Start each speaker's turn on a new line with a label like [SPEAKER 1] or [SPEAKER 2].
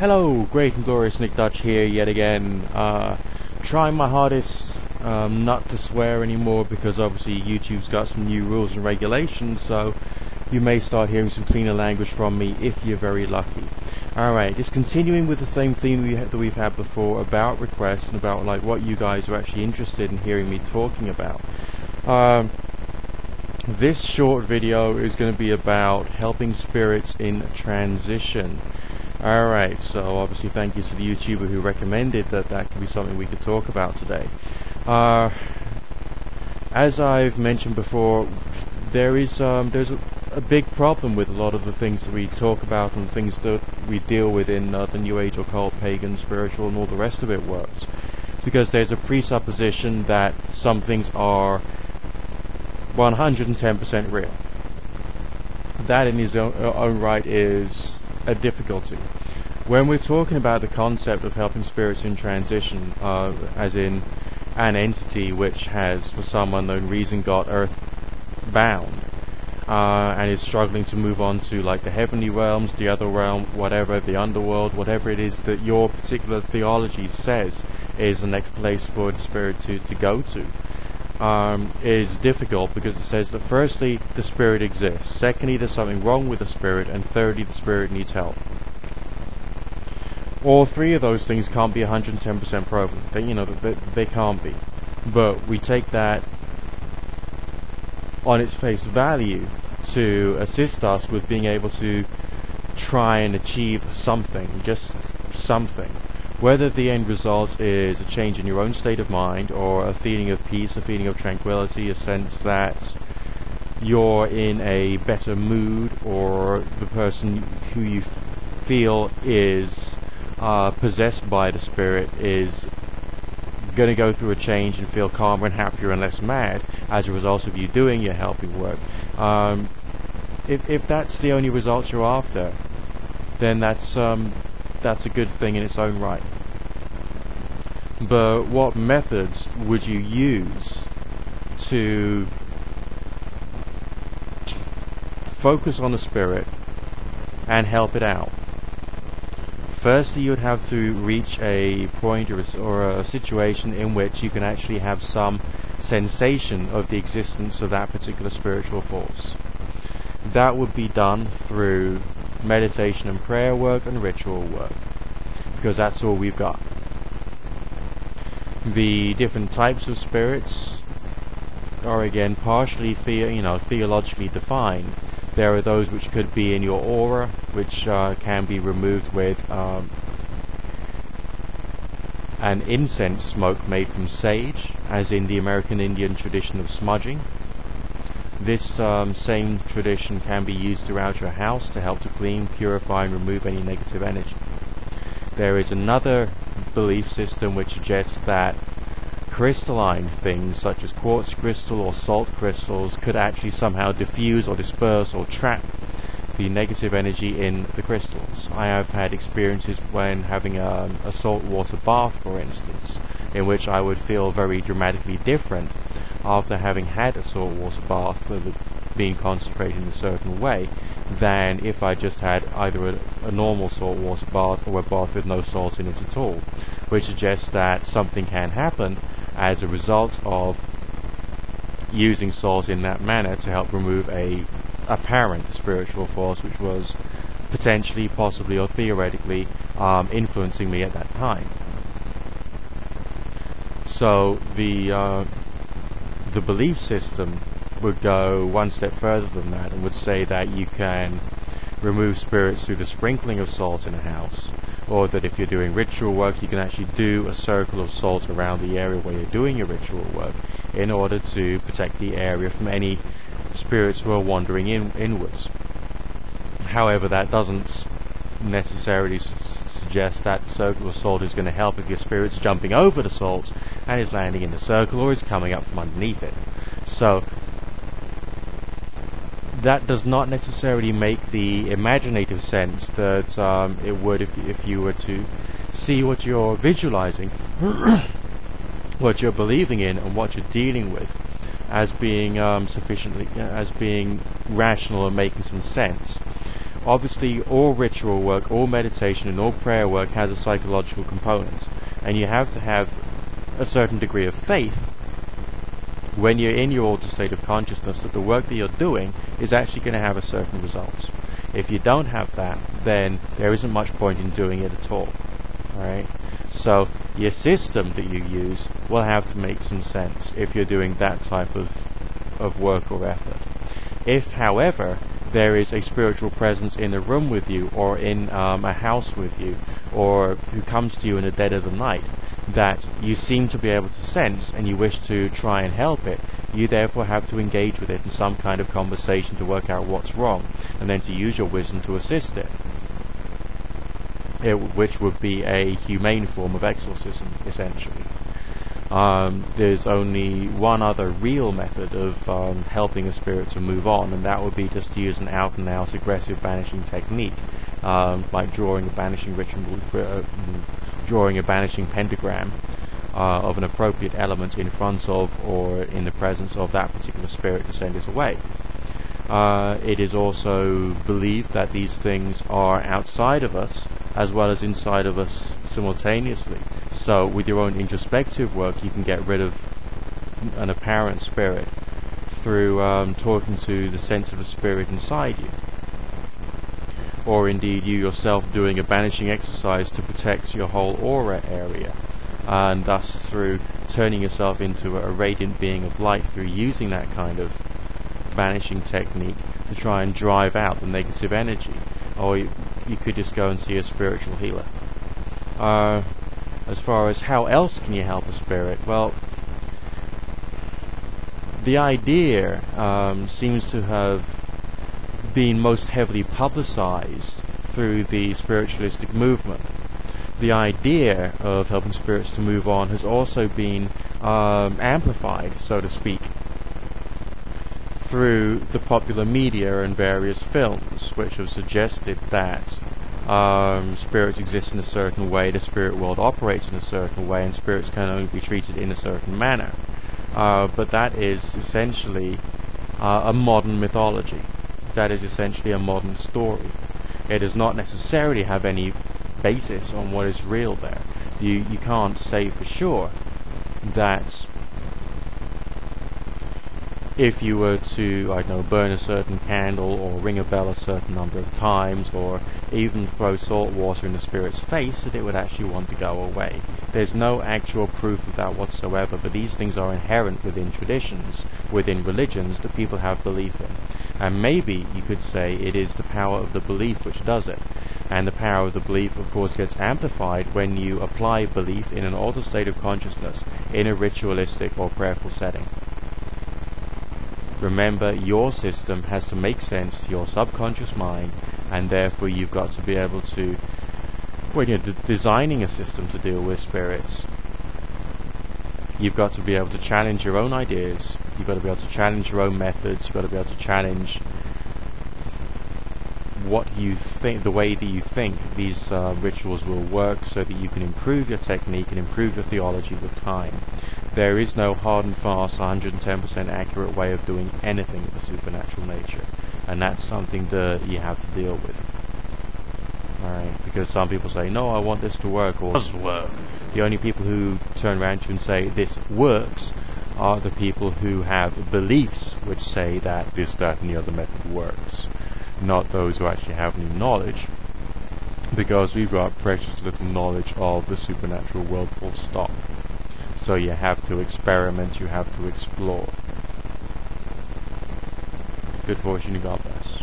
[SPEAKER 1] Hello, great and glorious Nick Dutch here yet again, trying my hardest not to swear anymore, because obviously YouTube's got some new rules and regulations, so you may start hearing some cleaner language from me if you're very lucky. Alright, it's continuing with the same theme that we've had before about requests and about like what you guys are actually interested in hearing me talking about. This short video is going to be about helping spirits in transition. Alright, so obviously thank you to the YouTuber who recommended that could be something we could talk about today. As I've mentioned before, there's a big problem with a lot of the things that we talk about and things that we deal with in the New Age, occult, pagan, spiritual and all the rest of it works. Because there's a presupposition that some things are 110% real. That in its own right is a difficulty. When we're talking about the concept of helping spirits in transition, as in an entity which has, for some unknown reason, got earth-bound, and is struggling to move on to like the heavenly realms, the other realm, whatever, the underworld, whatever it is that your particular theology says is the next place for the spirit to go to, is difficult, because it says that firstly, the spirit exists, secondly, there's something wrong with the spirit, and thirdly, the spirit needs help. All three of those things can't be 110% proven. They can't be. But we take that on its face value to assist us with being able to try and achieve something, just something. Whether the end result is a change in your own state of mind, or a feeling of peace, a feeling of tranquility, a sense that you're in a better mood, or the person who you feel is possessed by the spirit is going to go through a change and feel calmer and happier and less mad as a result of you doing your helping work. If that's the only result you're after, then that's a good thing in its own right. But what methods would you use to focus on the spirit and help it out? Firstly, you would have to reach a point or a situation in which you can actually have some sensation of the existence of that particular spiritual force. That would be done through meditation and prayer work and ritual work, because that's all we've got. The different types of spirits are again partially theologically defined. There are those which could be in your aura, which can be removed with an incense smoke made from sage, as in the American Indian tradition of smudging. This same tradition can be used throughout your house to help to clean, purify and remove any negative energy. There is another belief system which suggests that crystalline things such as quartz crystal or salt crystals could actually somehow diffuse or disperse or trap the negative energy in the crystals. I have had experiences when having a salt water bath, for instance, in which I would feel very dramatically different after having had a salt water bath being concentrated in a certain way than if I just had either a normal salt water bath or a bath with no salt in it at all, which suggests that something can happen as a result of using salt in that manner to help remove a apparent spiritual force which was potentially, possibly or theoretically influencing me at that time. So the belief system would go one step further than that and would say that you can remove spirits through the sprinkling of salt in a house, or that if you're doing ritual work you can actually do a circle of salt around the area where you're doing your ritual work in order to protect the area from any spirits who are wandering inwards. However, that doesn't necessarily suggest that the circle of salt is going to help if your spirit's jumping over the salt and is landing in the circle or is coming up from underneath it. So that does not necessarily make the imaginative sense that it would if you were to see what you're visualizing, what you're believing in, and what you're dealing with as being sufficiently, as being rational and making some sense. Obviously, all ritual work, all meditation, and all prayer work has a psychological component, and you have to have a certain degree of faith when you're in your altered state of consciousness that the work that you're doing is actually going to have a certain result. If you don't have that, then there isn't much point in doing it at all. Alright? So your system that you use will have to make some sense if you're doing that type of work or effort. If, however, there is a spiritual presence in a room with you, or in a house with you, or who comes to you in the dead of the night, that you seem to be able to sense and you wish to try and help it, you therefore have to engage with it in some kind of conversation to work out what's wrong, and then to use your wisdom to assist it. Which would be a humane form of exorcism, essentially. There's only one other real method of helping a spirit to move on, and that would be just to use an out-and-out aggressive banishing technique, like drawing a banishing ritual, drawing a banishing pentagram of an appropriate element in front of or in the presence of that particular spirit to send it away. It is also believed that these things are outside of us as well as inside of us simultaneously. So with your own introspective work, you can get rid of an apparent spirit through talking to the sensitive spirit inside you. Or indeed you yourself doing a banishing exercise to protect your whole aura area, and thus through turning yourself into a radiant being of light through using that kind of banishing technique to try and drive out the negative energy. Or you could just go and see a spiritual healer. As far as how else can you help a spirit, well, the idea seems to have been most heavily publicized through the spiritualistic movement. The idea of helping spirits to move on has also been amplified, so to speak, through the popular media and various films, which have suggested that spirits exist in a certain way, the spirit world operates in a certain way, and spirits can only be treated in a certain manner. But that is essentially a modern mythology. That is essentially a modern story. It does not necessarily have any basis on what is real there. You can't say for sure that if you were to, I don't know, burn a certain candle or ring a bell a certain number of times or even throw salt water in the spirit's face, that it would actually want to go away. There's no actual proof of that whatsoever, but these things are inherent within traditions, within religions that people have belief in. And maybe you could say it is the power of the belief which does it. And the power of the belief, of course, gets amplified when you apply belief in an altered state of consciousness in a ritualistic or prayerful setting. Remember, your system has to make sense to your subconscious mind, and therefore you've got to be able to, when you're designing a system to deal with spirits, you've got to be able to challenge your own ideas, you've got to be able to challenge your own methods, you've got to be able to challenge what you think, the way that you think these rituals will work, so that you can improve your technique and improve your theology with time. There is no hard and fast 110% accurate way of doing anything of a supernatural nature, and that's something that you have to deal with. Alright, because some people say, no, I want this to work, or does work. The only people who turn around to you and say this works are the people who have beliefs which say that this, that, and the other method works, not those who actually have any knowledge, because we've got precious little knowledge of the supernatural world, full stop. So you have to experiment, you have to explore. Good fortune, God bless.